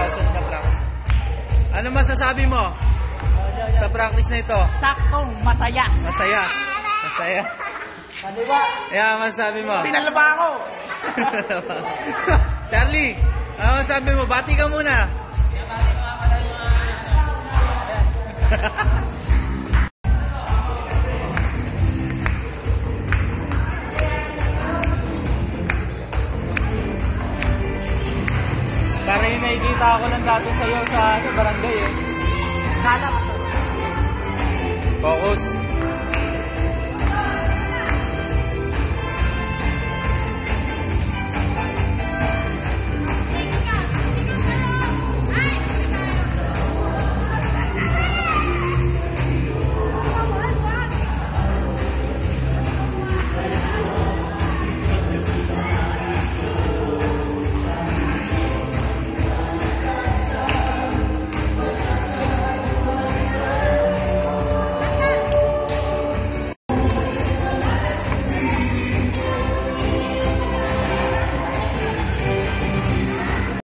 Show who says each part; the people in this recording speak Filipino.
Speaker 1: Kasunod na practice. Ano masasabi mo sa practice na ito?
Speaker 2: Saktong masaya.
Speaker 1: Masaya. Masaya.
Speaker 2: Kadiwa.
Speaker 1: Yeah, masasabi mo?
Speaker 2: Sinalaba ako.
Speaker 1: Charlie, ano masasabi mo? Bati ka muna. Parang yung nakikita ako lang dati sa'yo sa barangay eh.
Speaker 2: Kala masarap.
Speaker 1: Focus.